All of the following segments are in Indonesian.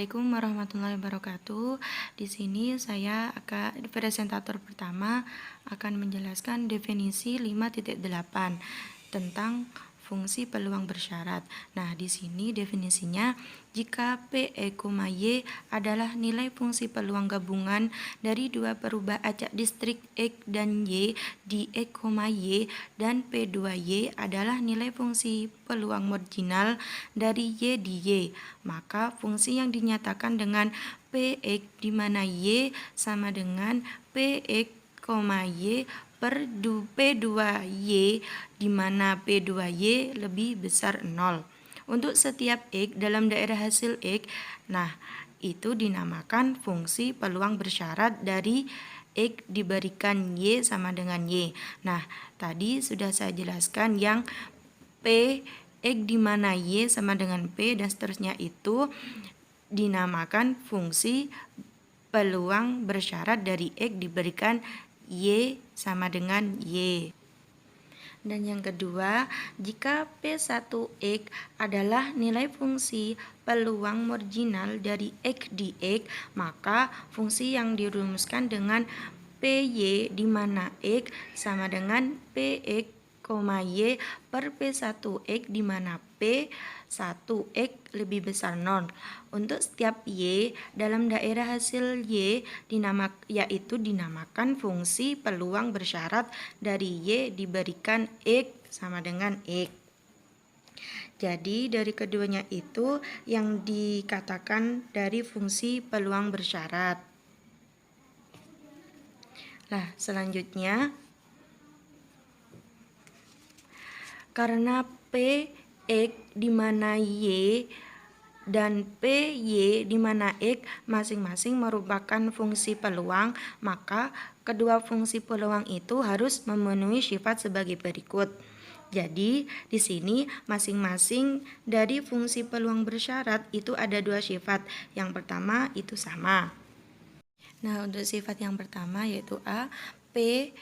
Assalamualaikum warahmatullahi wabarakatuh. Di sini saya presentator pertama akan menjelaskan definisi 5.8 tentang fungsi peluang bersyarat. Nah, di sini definisinya, jika P, E, Y adalah nilai fungsi peluang gabungan dari dua perubah acak distrik X dan Y di X, Y, dan P2Y adalah nilai fungsi peluang marginal dari Y di Y, maka fungsi yang dinyatakan dengan Px di mana Y sama dengan Px, Y per P2Y di mana P2Y lebih besar 0. Untuk setiap X dalam daerah hasil X, nah itu dinamakan fungsi peluang bersyarat dari X diberikan Y sama dengan Y. Nah, tadi sudah saya jelaskan yang P, X di mana Y sama dengan P dan seterusnya itu dinamakan fungsi peluang bersyarat dari X diberikan Y sama dengan Y. Dan yang kedua, jika P1X adalah nilai fungsi peluang marginal dari X di X, maka fungsi yang dirumuskan dengan PY di mana X sama dengan PX, Y per P1X di mana P1X lebih besar 0. Untuk setiap Y dalam daerah hasil Y yaitu dinamakan fungsi peluang bersyarat dari Y diberikan X sama dengan X. Jadi dari keduanya itu yang dikatakan dari fungsi peluang bersyarat. Nah, selanjutnya, karena Px di mana Y dan Py di mana X masing-masing merupakan fungsi peluang, maka kedua fungsi peluang itu harus memenuhi sifat sebagai berikut. Jadi di sini masing-masing dari fungsi peluang bersyarat itu ada dua sifat. Yang pertama itu sama. Nah, untuk sifat yang pertama yaitu A, P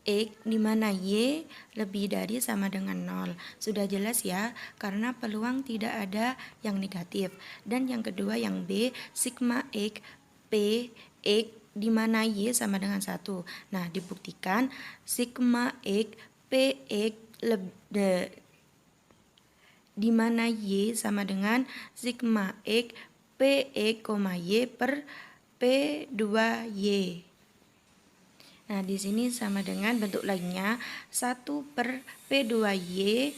X di mana Y lebih dari sama dengan 0. Sudah jelas ya, karena peluang tidak ada yang negatif. Dan yang kedua yang B, sigma X P X di mana Y sama dengan 1. Nah, dibuktikan sigma X P X di mana Y sama dengan sigma X P X, Y per P2Y. Nah, di sini sama dengan bentuk lainnya 1 per P2Y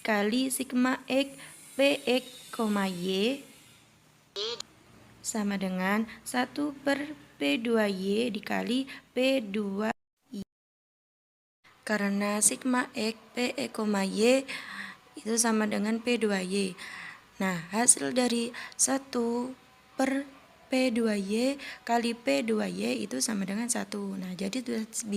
kali sigma X Px, Y sama dengan 1 per P2Y dikali P2Y. Karena sigma X Px, Y itu sama dengan P2Y. Nah, hasil dari 1 per P2Y kali P2Y itu sama dengan 1. Nah, jadi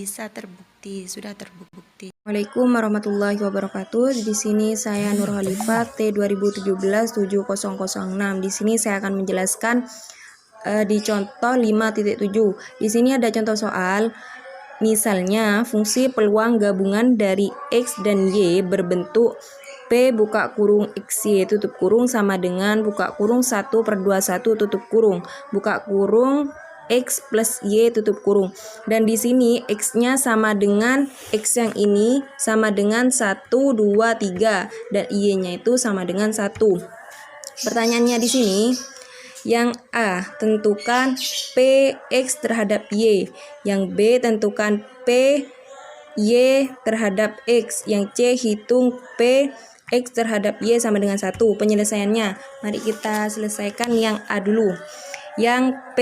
sudah terbukti. Assalamualaikum warahmatullahi wabarakatuh. Di sini saya Nur Khalifah T 2017-7006. Di sini saya akan menjelaskan di contoh 5.7. Di sini ada contoh soal. Misalnya fungsi peluang gabungan dari X dan Y berbentuk P buka kurung XY tutup kurung sama dengan buka kurung 1/21 tutup kurung buka kurung X plus Y tutup kurung. Dan di sini X-nya sama dengan X yang ini sama dengan 1, 2, 3 dan Y-nya itu sama dengan 1. Pertanyaannya di sini, yang A, tentukan Px terhadap Y. Yang B, tentukan P Y terhadap X. Yang C, hitung P X terhadap Y sama dengan 1. Penyelesaiannya, mari kita selesaikan yang A dulu. Yang P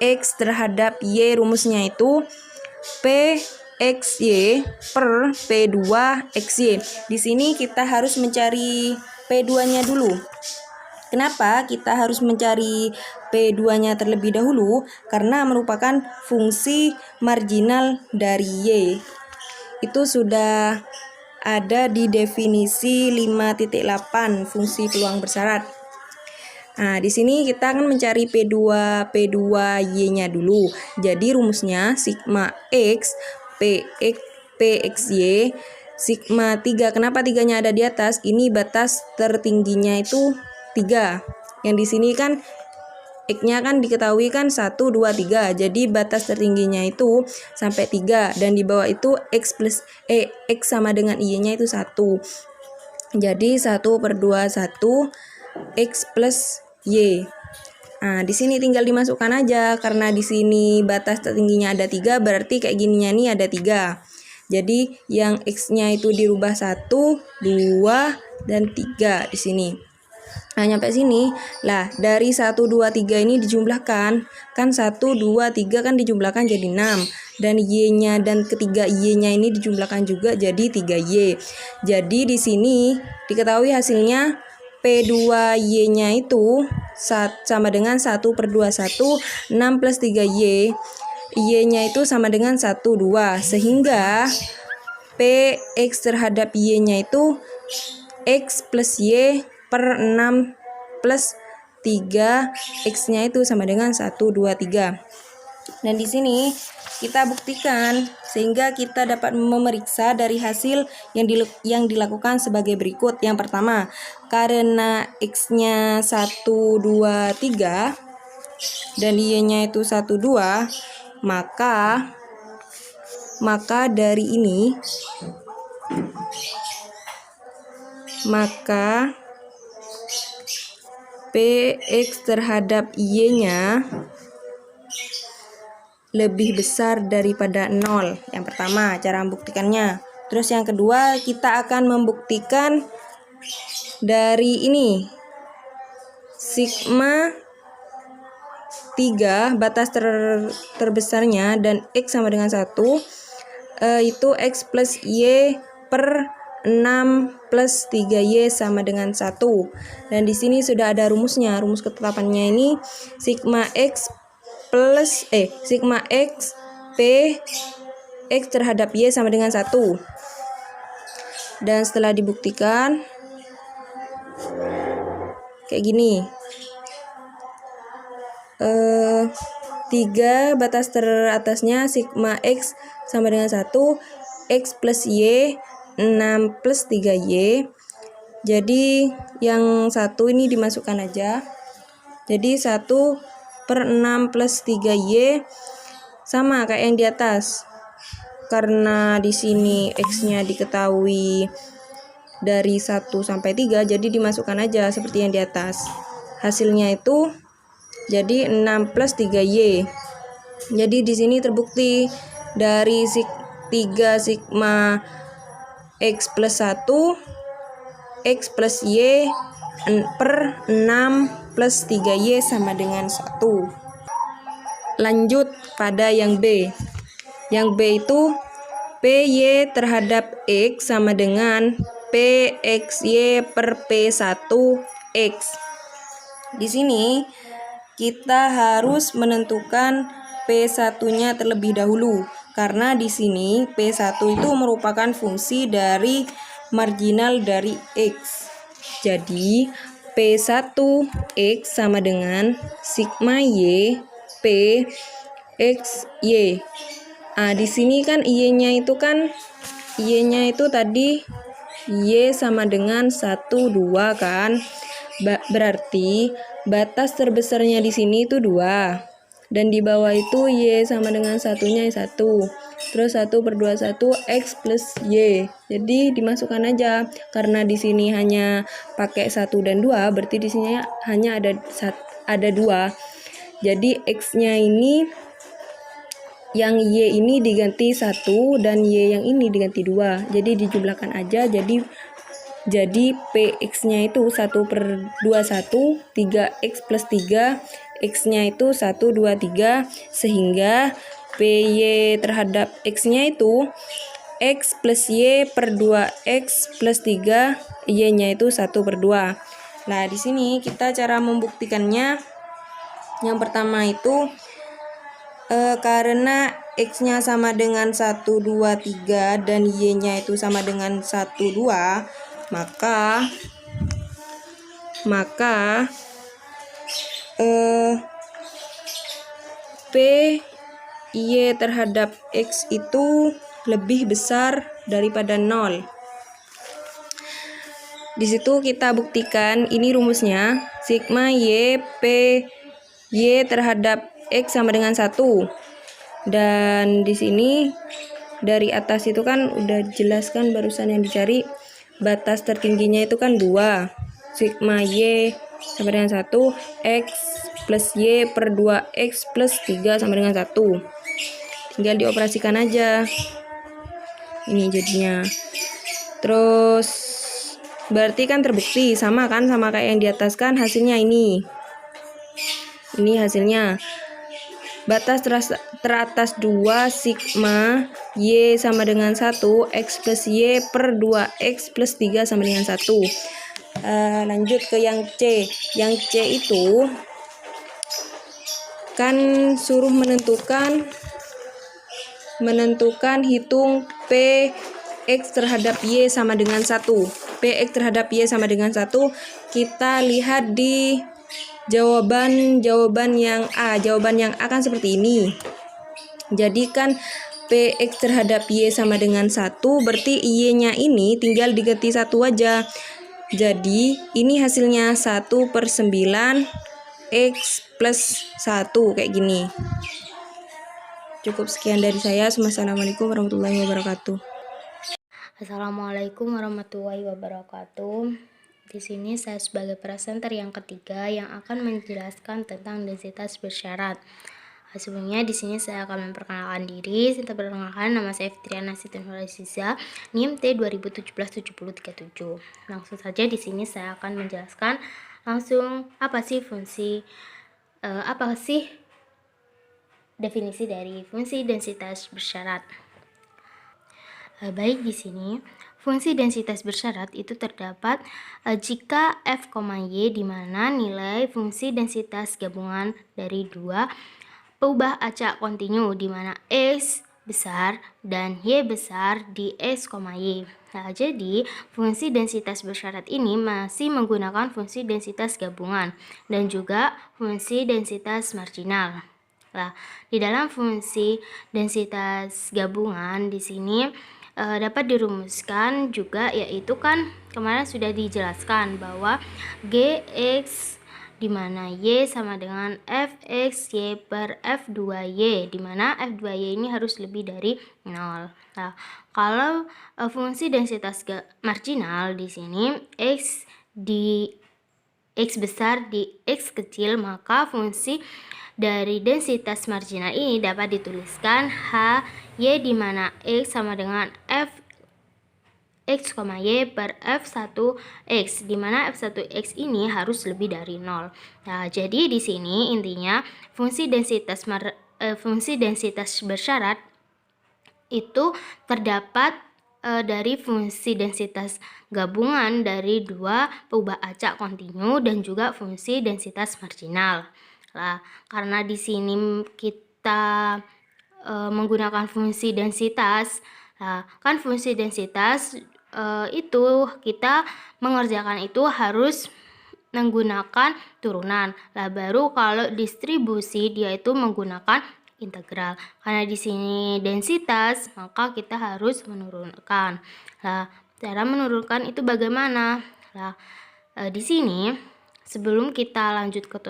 X terhadap Y rumusnya itu P XY per P2XY. Di sini kita harus mencari P2-nya dulu. Kenapa kita harus mencari P2-nya terlebih dahulu? Karena merupakan fungsi marginal dari Y. Itu sudah ada di definisi 5.8 fungsi peluang bersyarat. Nah, di sini kita akan mencari P2Y-nya dulu. Jadi rumusnya sigma X PXY sigma 3. Kenapa 3-nya ada di atas? Ini batas tertingginya itu 3. Yang di sini kan X-nya kan diketahui kan 1, 2, 3. Jadi batas tertingginya itu sampai 3. Dan di bawah itu X sama dengan Y-nya itu 1. Jadi 1/21 X plus Y. Nah, di sini tinggal dimasukkan aja. Karena di sini batas tertingginya ada 3, berarti kayak gininya nih ada 3. Jadi yang X-nya itu dirubah 1, 2, dan 3 di sini. Nah, nyampe sini. Lah, dari 1, 2, 3 ini dijumlahkan. Kan 1, 2, 3 kan dijumlahkan jadi 6. Dan Y-nya dan ketiga Y-nya ini dijumlahkan juga jadi 3Y. Jadi di sini diketahui hasilnya P2Y-nya itu sama dengan 1/21, 6 plus 3Y. Y-nya itu sama dengan 1, 2. Sehingga Px terhadap Y-nya itu X plus Y per 6 plus 3, X-nya itu sama dengan 1, 2, 3. Dan di sini kita buktikan sehingga kita dapat memeriksa dari hasil yang dilakukan sebagai berikut. Yang pertama, karena X-nya 1, 2, 3 dan Y-nya itu 1, 2, maka dari ini Px terhadap Y-nya lebih besar daripada 0. Yang pertama, cara membuktikannya. Terus yang kedua, kita akan membuktikan dari ini. Sigma 3 batas terbesarnya dan X sama dengan 1 itu X plus Y per 6 plus 3Y sama dengan 1. Dan di sini sudah ada rumusnya. Rumus ketetapannya ini sigma X P X terhadap Y sama dengan 1. Dan setelah dibuktikan kayak gini. 3 batas teratasnya sigma X sama dengan 1, X plus Y 6 plus 3Y. Jadi yang satu ini dimasukkan aja. Jadi 1/6 plus 3Y sama kayak yang di atas. Karena di sini X-nya diketahui dari 1 sampai 3, jadi dimasukkan aja seperti yang di atas. Hasilnya itu jadi 6 plus 3Y. Jadi di sini terbukti dari 3 sigma X plus 1, X plus Y per 6 plus 3Y sama dengan 1. Lanjut pada yang B. Yang B itu PY terhadap X sama dengan PXY per P1X. Di sini kita harus menentukan P1-nya terlebih dahulu. Karena di sini P1 itu merupakan fungsi dari marginal dari X. Jadi P1X sama dengan sigma Y P X Y. Nah, di sini kan Y-nya itu tadi Y sama dengan 1, 2 kan. Berarti batas terbesarnya di sini itu 2. Dan di bawah itu Y sama dengan 1-nya 1. Terus 1/21 X plus Y. Jadi dimasukkan aja. Karena di sini hanya pakai 1 dan 2, berarti di sini hanya ada 2. Jadi X-nya ini yang Y ini diganti 1 dan Y yang ini diganti 2. Jadi dijumlahkan aja. Jadi PX-nya itu 1/21 3X plus 3, X-nya itu 1, 2, 3, sehingga PY terhadap X-nya itu X plus Y per 2X plus 3, Y-nya itu 1/2. Nah, di sini kita cara membuktikannya. Yang pertama itu karena X-nya sama dengan 1, 2, 3 dan Y-nya itu sama dengan 1, 2, maka PY terhadap X itu lebih besar daripada 0. Di situ kita buktikan ini rumusnya, sigma Y P Y terhadap X sama dengan 1. Dan di sini dari atas itu kan udah dijelaskan barusan yang dicari, batas tertingginya itu kan 2. Sigma Y sama dengan 1, X plus Y per 2X plus 3 sama dengan 1. Tinggal dioperasikan aja. Ini jadinya. Terus berarti kan terbukti sama kan sama kayak yang di atas kan, hasilnya ini. Ini hasilnya. Batas teratas 2 sigma Y sama dengan 1, X plus Y per 2X plus 3 sama dengan 1. Lanjut ke yang C. Yang C itu kan suruh menentukan hitung Px terhadap Y sama dengan 1. Px terhadap Y sama dengan 1 kita lihat di jawaban yang A. Jawaban yang A kan seperti ini. Jadi kan Px terhadap Y sama dengan 1, berarti Y-nya ini tinggal diganti 1 aja. Jadi ini hasilnya 1/9 X plus 1 kayak gini. Cukup sekian dari saya. Wassalamualaikum warahmatullahi wabarakatuh. Assalamualaikum warahmatullahi wabarakatuh. Di sini saya sebagai presenter yang ketiga yang akan menjelaskan tentang densitas bersyarat. Sebelumnya di sini saya akan memperkenalkan diri. Perkenalkan, nama saya Fitriana Situnurasiza, NIM T20177037. Langsung saja di sini saya akan menjelaskan langsung apa sih definisi dari fungsi densitas bersyarat. Baik, di sini fungsi densitas bersyarat itu terdapat jika f, y di mana nilai fungsi densitas gabungan dari dua peubah acak kontinu di mana x besar dan y besar di x, y. Nah, jadi fungsi densitas bersyarat ini masih menggunakan fungsi densitas gabungan dan juga fungsi densitas marginal. Nah, di dalam fungsi densitas gabungan di sini dapat dirumuskan juga, yaitu kan kemarin sudah dijelaskan bahwa Gx di mana Y sama dengan Fx Y per F2Y, di mana F2Y ini harus lebih dari 0. Nah, kalau fungsi densitas marginal di sini X besar di X kecil, maka fungsi dari densitas marginal ini dapat dituliskan H Y di mana X sama dengan F X, Y per F1X, di mana F1X ini harus lebih dari 0. Nah, jadi di sini intinya fungsi densitas bersyarat itu terdapat dari fungsi densitas gabungan dari dua peubah acak kontinu dan juga fungsi densitas marginal. Nah, karena di sini kita menggunakan fungsi densitas, nah, kan fungsi densitas itu kita mengerjakan itu harus menggunakan turunan. Lah baru kalau distribusi dia itu menggunakan integral. Karena di sini densitas, maka kita harus menurunkan. Nah, cara menurunkan itu bagaimana? Nah, di sini sebelum kita lanjut ke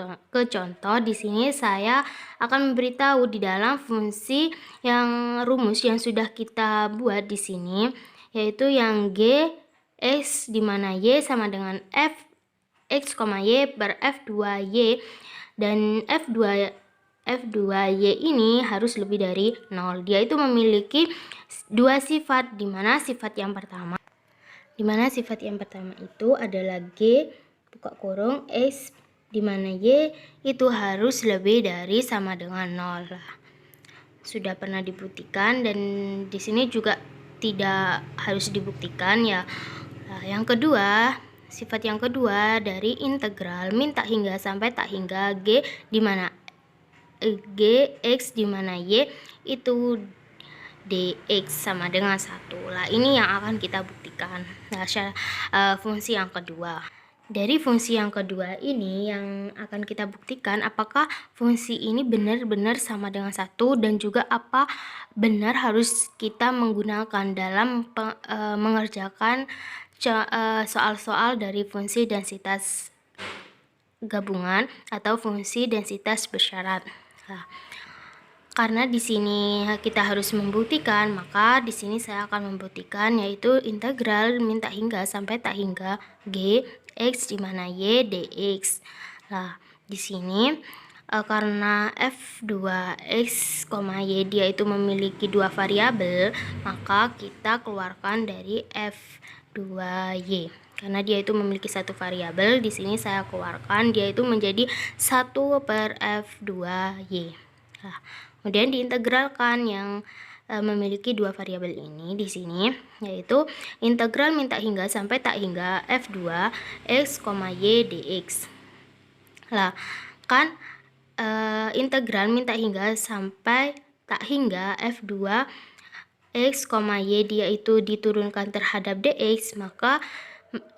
contoh, di sini saya akan memberitahu di dalam fungsi yang rumus yang sudah kita buat di sini, yaitu yang G X di mana Y sama dengan F X, Y per F2Y, dan F2Y ini harus lebih dari 0. Dia itu memiliki dua sifat, di mana sifat yang pertama itu adalah G buka kurung X di mana Y itu harus lebih dari sama dengan 0. Sudah pernah dibuktikan dan di sini juga tidak harus dibuktikan ya. Nah, yang kedua, sifat yang kedua dari integral min tak hingga sampai tak hingga G di mana G X di mana Y itu dx sama dengan 1. Nah, ini yang akan kita buktikan. Nah, fungsi yang kedua. Dari fungsi yang kedua ini yang akan kita buktikan apakah fungsi ini benar-benar sama dengan 1 dan juga apa benar harus kita menggunakan dalam mengerjakan soal-soal dari fungsi densitas gabungan atau fungsi densitas bersyarat. Nah, karena di sini kita harus membuktikan, maka di sini saya akan membuktikan yaitu integral min tak hingga sampai tak hingga g x di mana y dx. Nah, di sini karena f2x, y dia itu memiliki dua variabel, maka kita keluarkan dari f2y. Karena dia itu memiliki satu variabel, di sini saya keluarkan dia itu menjadi 1/f2y. Nah, kemudian diintegralkan yang memiliki dua variabel ini di sini, yaitu integral min tak hingga sampai tak hingga f2x, y dx. Lah, kan integral min tak hingga sampai tak hingga f2x, y dia itu diturunkan terhadap dx, maka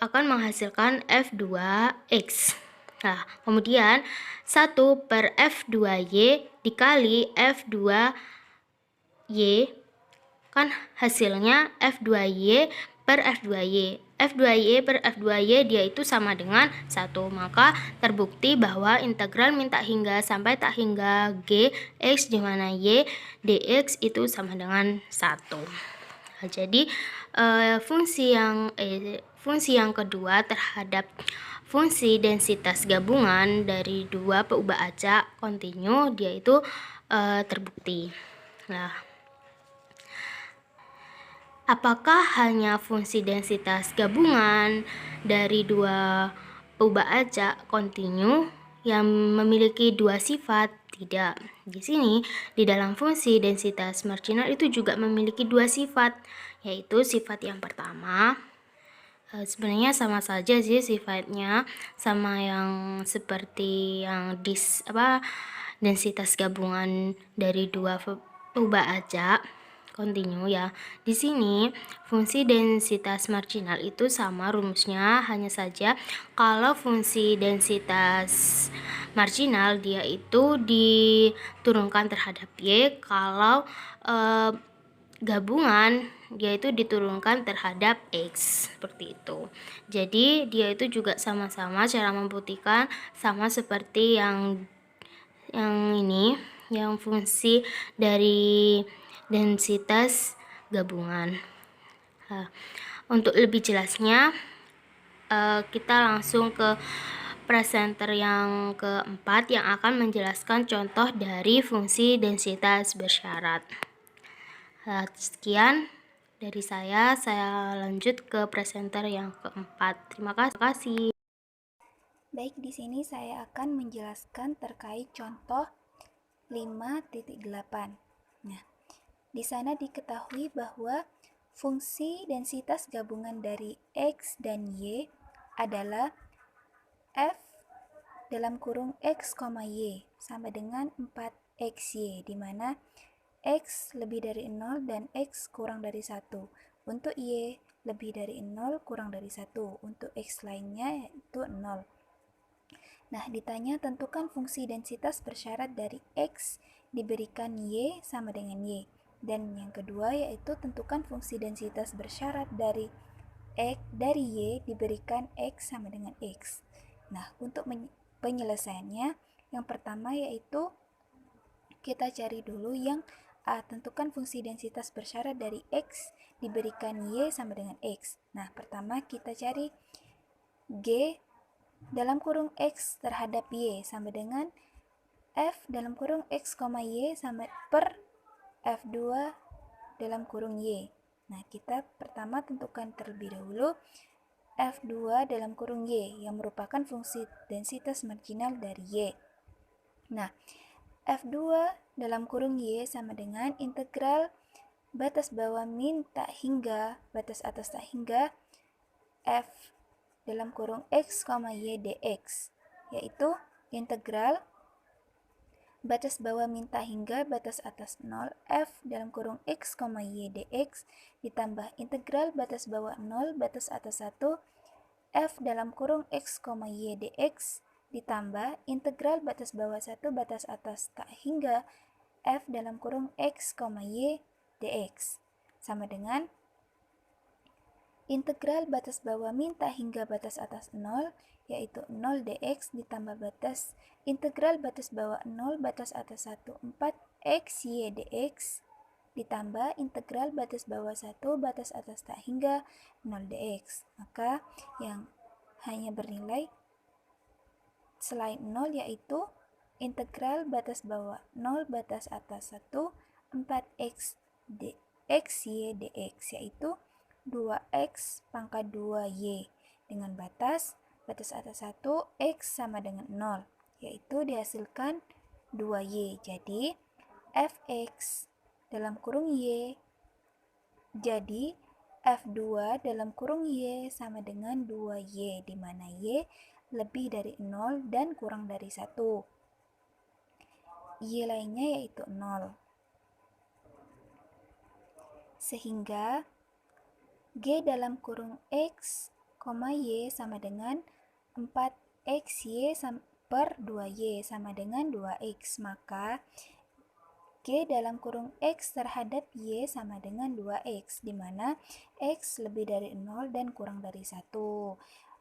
akan menghasilkan f2x. Nah, kemudian 1/f2y dikali f2y, kan hasilnya f2y per f2y. f2y per f2y dia itu sama dengan 1. Maka terbukti bahwa integral min tak hingga sampai tak hingga g x di mana y dx itu sama dengan 1. Nah, jadi fungsi yang kedua terhadap fungsi densitas gabungan dari dua peubah acak kontinu dia itu terbukti. Nah, apakah hanya fungsi densitas gabungan dari dua peubah acak kontinu yang memiliki dua sifat? Tidak. Di sini, di dalam fungsi densitas marginal itu juga memiliki dua sifat, yaitu sifat yang pertama, sebenarnya sama saja sih sifatnya, sama yang seperti yang densitas gabungan dari dua peubah acak kontinu ya. Di sini fungsi densitas marginal itu sama rumusnya, hanya saja kalau fungsi densitas marginal dia itu diturunkan terhadap y, kalau gabungan dia itu diturunkan terhadap x, seperti itu. Jadi dia itu juga sama-sama cara membuktikan sama seperti yang ini, yang fungsi dari densitas gabungan. Nah, untuk lebih jelasnya kita langsung ke presenter yang keempat yang akan menjelaskan contoh dari fungsi densitas bersyarat. Sekian dari saya lanjut ke presenter yang keempat. Terima kasih. Baik, di sini saya akan menjelaskan terkait contoh 5.8. Nah, di sana diketahui bahwa fungsi densitas gabungan dari X dan Y adalah F dalam kurung X, Y sama dengan 4XY, di mana X lebih dari 0 dan X kurang dari 1. Untuk Y lebih dari 0 kurang dari 1. Untuk X lainnya yaitu 0. Nah, ditanya tentukan fungsi densitas bersyarat dari X diberikan Y sama dengan Y. Dan yang kedua yaitu tentukan fungsi densitas bersyarat dari Y diberikan X sama dengan X. Nah, untuk penyelesaiannya, yang pertama yaitu kita cari dulu yang A, tentukan fungsi densitas bersyarat dari X diberikan Y sama dengan X. Nah, pertama kita cari G dalam kurung X terhadap Y sama dengan F dalam kurung X, Y sama per F2 dalam kurung Y. Nah, kita pertama tentukan terlebih dahulu F2 dalam kurung Y yang merupakan fungsi densitas marginal dari Y. Nah, F2 dalam kurung Y sama dengan integral batas bawah min tak hingga batas atas tak hingga F dalam kurung X, Y dx, yaitu integral batas bawah min tak hingga batas atas 0 F dalam kurung X, Y dx ditambah integral batas bawah 0 batas atas 1 F dalam kurung X, Y dx ditambah integral batas bawah 1 batas atas tak hingga F dalam kurung X, Y dx sama dengan Integral batas bawah min tak hingga batas atas 0, yaitu 0 dx ditambah batas integral batas bawah 0 batas atas 1 4x y dx ditambah integral batas bawah 1 batas atas tak hingga 0 dx. Maka yang hanya bernilai selain 0 yaitu integral batas bawah 0 batas atas 1 4x dx y dx, yaitu 2x pangkat 2y dengan batas atas 1 x sama dengan 0, yaitu dihasilkan 2y. Jadi fx dalam kurung y jadi f2 dalam kurung y sama dengan 2y, di mana y lebih dari 0 dan kurang dari 1. Y lainnya yaitu 0. Sehingga G dalam kurung X, Y sama dengan 4XY per 2Y sama dengan 2X. Maka G dalam kurung X terhadap Y sama dengan 2X, di mana X lebih dari 0 dan kurang dari 1.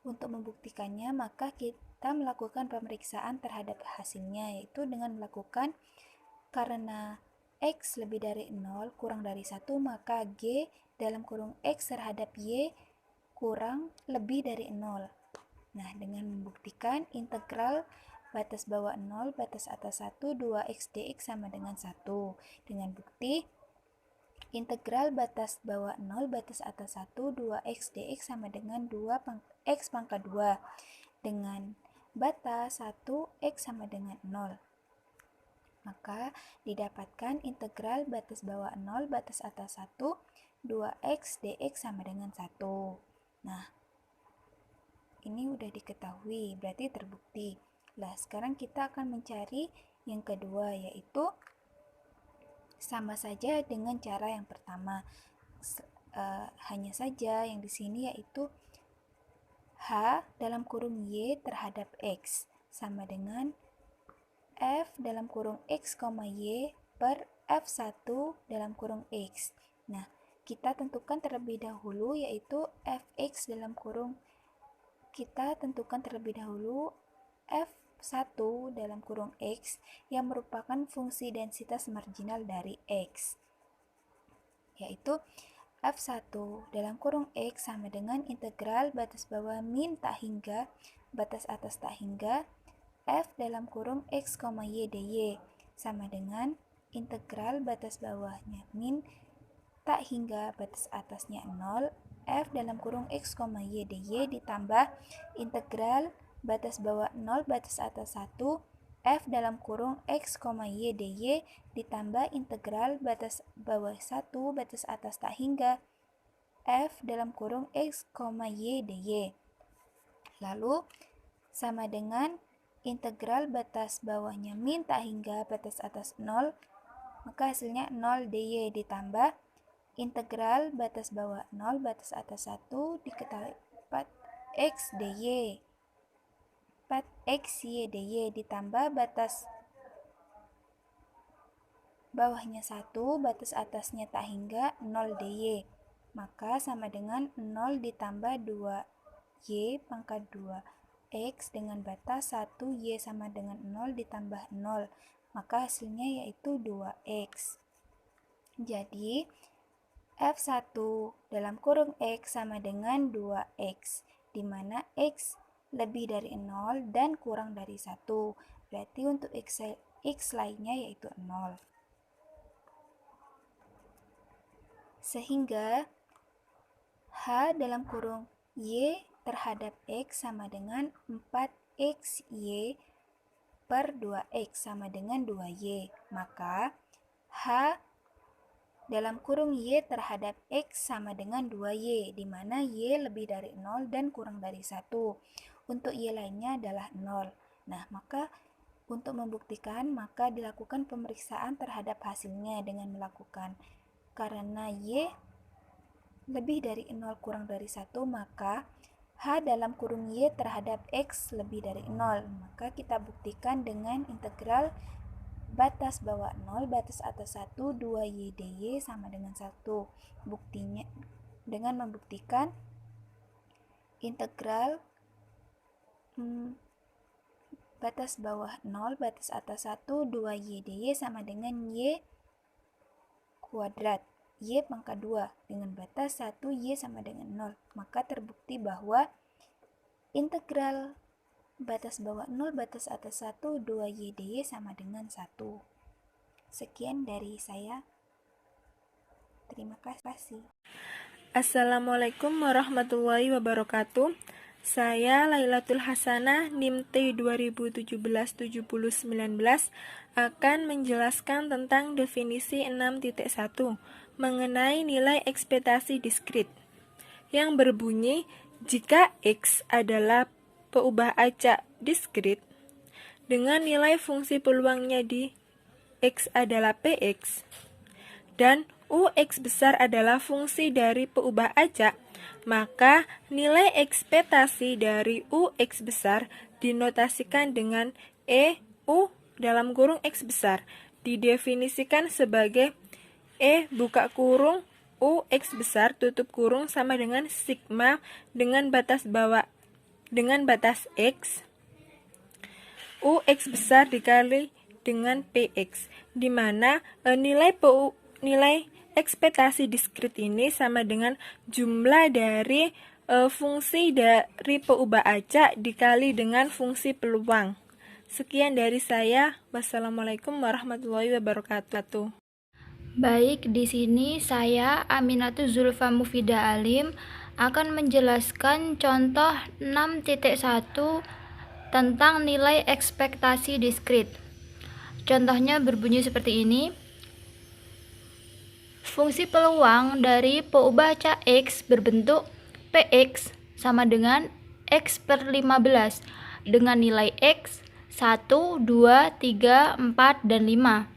Untuk membuktikannya, maka kita melakukan pemeriksaan terhadap hasilnya, yaitu dengan melakukan karena X lebih dari 0 kurang dari 1, maka G dalam kurung X terhadap Y kurang lebih dari 0. Nah, dengan membuktikan integral batas bawah 0 batas atas 1 2x dx sama dengan 1. Dengan bukti integral batas bawah 0 batas atas 1 2x dx sama dengan 2x pangkat 2 dengan batas 1x sama dengan 0. Maka didapatkan integral batas bawah 0 batas atas 1 2x dx sama dengan 1. Nah, ini udah diketahui, berarti terbukti. Nah, sekarang kita akan mencari yang kedua, yaitu sama saja dengan cara yang pertama. Hanya saja yang di sini yaitu H dalam kurung Y terhadap X sama dengan F dalam kurung X, Y per F1 dalam kurung X. Nah, kita tentukan terlebih dahulu yaitu Fx dalam kurung F1 dalam kurung X yang merupakan fungsi densitas marginal dari X, yaitu F1 dalam kurung X sama dengan integral batas bawah min tak hingga batas atas tak hingga F dalam kurung X, Y dy sama dengan integral batas bawahnya min tak hingga batas atasnya 0 F dalam kurung X, Y dy ditambah integral batas bawah 0 batas atas 1 F dalam kurung X, Y dy ditambah integral batas bawah 1 batas atas tak hingga F dalam kurung X, Y dy. Lalu sama dengan integral batas bawahnya min tak hingga batas atas 0, maka hasilnya 0 dy ditambah integral batas bawah 0 batas atas 1 diketahui 4x dy 4x y dy ditambah batas bawahnya 1 batas atasnya tak hingga 0 dy, maka sama dengan 0 ditambah 2y pangkat 2x dengan batas 1 y sama dengan 0 ditambah 0, maka hasilnya yaitu 2x. Jadi F1 dalam kurung X sama dengan 2X, di mana X lebih dari 0 dan kurang dari 1. Berarti untuk X lainnya yaitu 0. Sehingga H dalam kurung Y terhadap X sama dengan 4XY per 2X sama dengan 2Y. Maka H dalam kurung Y terhadap X sama dengan 2Y, di mana Y lebih dari 0 dan kurang dari 1. Untuk Y lainnya adalah 0. Nah, maka untuk membuktikan, maka dilakukan pemeriksaan terhadap hasilnya dengan melakukan karena Y lebih dari 0 kurang dari 1, maka H dalam kurung Y terhadap X lebih dari 0. Maka kita buktikan dengan integral batas bawah 0 batas atas 1 2y dy sama dengan 1. Buktinya dengan membuktikan integral batas bawah 0, batas atas 1, 2y dy sama dengan y kuadrat, y pangkat 2 dengan batas 1, y sama dengan 0. Maka terbukti bahwa integral batas bawah 0, batas atas 1, 2y dy sama dengan 1. Sekian dari saya. Terima kasih. Assalamualaikum warahmatullahi wabarakatuh. Saya Lailatul Hasanah NIM T 2017-7019 akan menjelaskan tentang definisi 6.1 mengenai nilai ekspektasi diskrit yang berbunyi jika X adalah peubah acak diskrit dengan nilai fungsi peluangnya di X adalah Px dan Ux besar adalah fungsi dari peubah acak, maka nilai ekspektasi dari Ux besar dinotasikan dengan EU dalam kurung X besar, didefinisikan sebagai E buka kurung Ux besar tutup kurung sama dengan sigma dengan batas bawah dengan batas X Ux besar dikali dengan Px, di mana nilai ekspektasi diskrit ini sama dengan jumlah dari fungsi dari peubah acak dikali dengan fungsi peluang. Sekian dari saya. Wassalamualaikum warahmatullahi wabarakatuh. Baik, di sini saya Aminatul Zulfa Mufidah Alim akan menjelaskan contoh 6.1 tentang nilai ekspektasi diskrit. Contohnya berbunyi seperti ini. Fungsi peluang dari peubah acak X berbentuk Px sama dengan X per 15 dengan nilai X 1, 2, 3, 4, dan 5.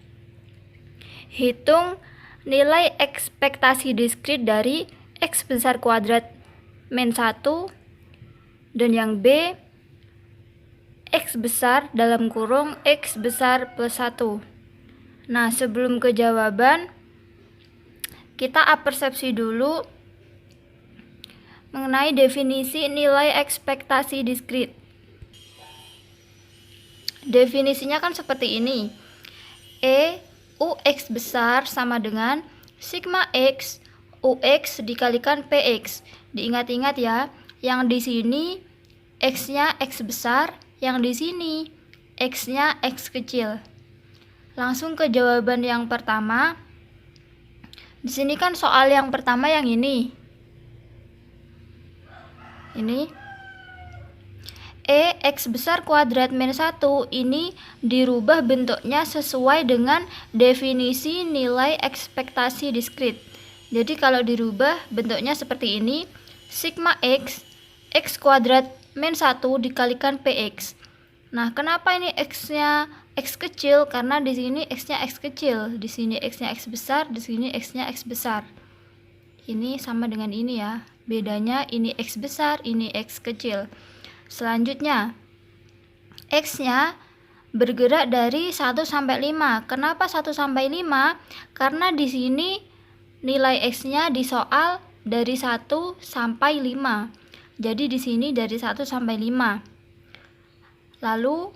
Hitung nilai ekspektasi diskrit dari X besar kuadrat min 1 dan yang B X besar dalam kurung X besar plus 1. Nah, sebelum ke jawaban, kita apersepsi dulu mengenai definisi nilai ekspektasi diskrit. Definisinya kan seperti ini. Ux besar sama dengan sigma X Ux dikalikan Px. Diingat-ingat ya, yang di sini X-nya X besar, yang di sini X-nya X kecil. Langsung ke jawaban yang pertama. Di sini kan soal yang pertama yang ini. Ini X besar kuadrat min 1 ini dirubah bentuknya sesuai dengan definisi nilai ekspektasi diskrit. Jadi kalau dirubah bentuknya seperti ini, sigma X X kuadrat min 1 dikalikan Px. Nah, kenapa ini X-nya X kecil? Karena di sini X-nya X kecil, di sini X-nya X besar, di sini X-nya X besar. Ini sama dengan ini ya. Bedanya ini X besar, ini X kecil. Selanjutnya, X-nya bergerak dari 1 sampai 5. Kenapa 1 sampai 5? Karena di sini nilai X-nya di soal dari 1 sampai 5. Jadi di sini dari 1 sampai 5. Lalu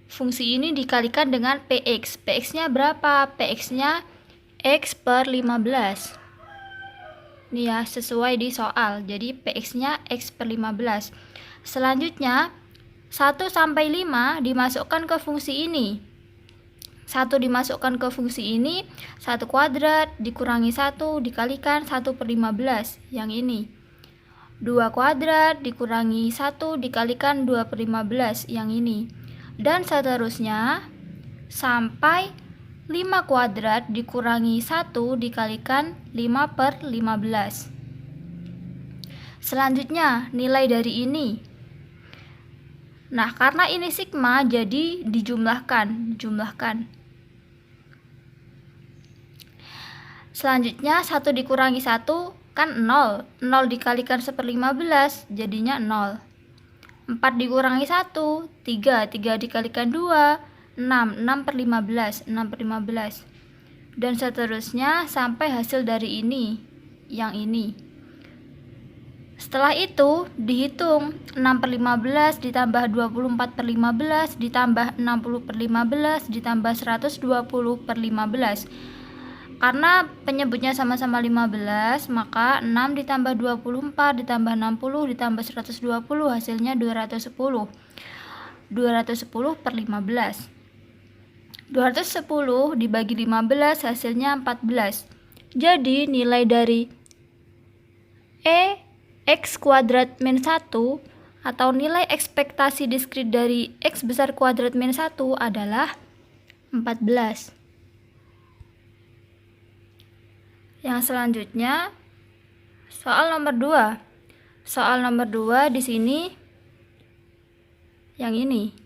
fungsi ini dikalikan dengan Px. Px-nya berapa? Px-nya X per 15. Ini ya, sesuai di soal. Jadi Px-nya X per 15. Selanjutnya, 1 sampai 5 dimasukkan ke fungsi ini. 1 dimasukkan ke fungsi ini, 1 kuadrat dikurangi 1 dikalikan 1 per 15. Yang ini. 2 kuadrat dikurangi 1 dikalikan 2 per 15, yang ini. Dan seterusnya sampai 5 kuadrat dikurangi 1 dikalikan 5 per 15. Selanjutnya nilai dari ini. Nah, karena ini sigma jadi dijumlahkan. Selanjutnya 1 dikurangi 1 kan 0. 0 dikalikan 1/15 jadinya 0. 4 dikurangi 1, 3. 3 dikalikan 2, 6. 6 per 15, 6 per 15. Dan seterusnya sampai hasil dari ini, yang ini. Setelah itu dihitung 6/15 ditambah 24/15 ditambah 60/15 ditambah 120/15. Karena penyebutnya sama-sama 15, maka 6 ditambah 24 ditambah 60 ditambah 120 hasilnya 210. 210/15. 210 dibagi 15 hasilnya 14. Jadi nilai dari X kuadrat min 1 atau nilai ekspektasi diskrit dari X besar kuadrat min 1 adalah 14. Yang selanjutnya soal nomor 2. Soal nomor 2 di sini yang ini.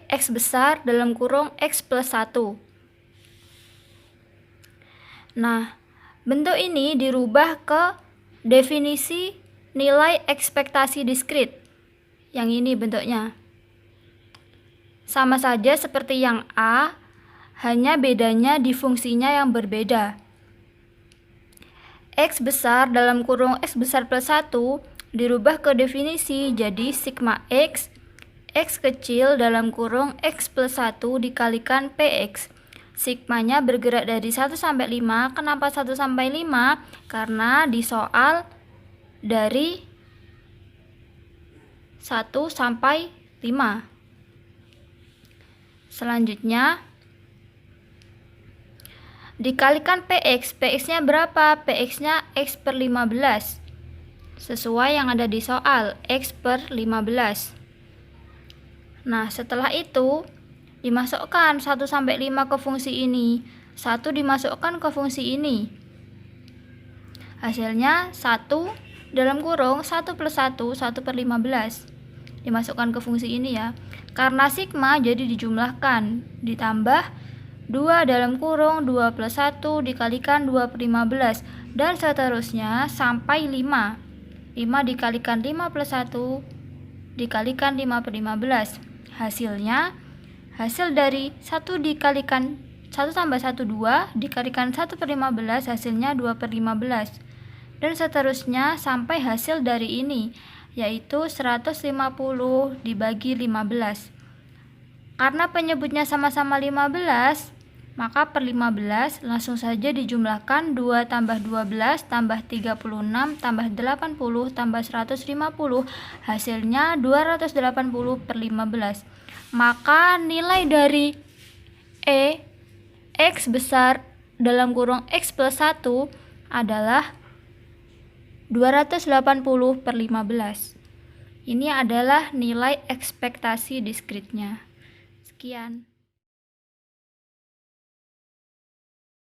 X besar dalam kurung X plus 1. Nah, bentuk ini dirubah ke definisi nilai ekspektasi diskrit. Yang ini bentuknya. Sama saja seperti yang A, hanya bedanya di fungsinya yang berbeda. X besar dalam kurung X besar plus 1 dirubah ke definisi jadi sigma X, X kecil dalam kurung X plus 1 dikalikan PX. Sigmanya bergerak dari 1 sampai 5. Kenapa 1 sampai 5? Karena di soal dari 1 sampai 5. Selanjutnya dikalikan PX. PX-nya berapa? PX-nya X per 15. Sesuai yang ada di soal, X per 15. Nah, setelah itu dimasukkan 1 sampai 5 ke fungsi ini. 1 dimasukkan ke fungsi ini. Hasilnya 1 dalam kurung 1 plus 1, 1 per 15. Dimasukkan ke fungsi ini ya. Karena sigma jadi dijumlahkan. Ditambah 2 dalam kurung 2 plus 1 dikalikan 2 per 15. Dan seterusnya sampai 5. 5 dikalikan 5 plus 1 dikalikan 5 per 15. Hasil dari 1 dikalikan 1 tambah 1, 2 dikalikan 1 per 15 hasilnya 2 per 15. Dan seterusnya sampai hasil dari ini, yaitu 150 dibagi 15. Karena penyebutnya sama-sama 15, maka per 15 langsung saja dijumlahkan 2 tambah 12 tambah 36 tambah 80 tambah 150, hasilnya 280 per 15. Maka nilai dari X besar dalam kurung X plus 1 adalah 280 per 15. Ini adalah nilai ekspektasi diskritnya. Sekian.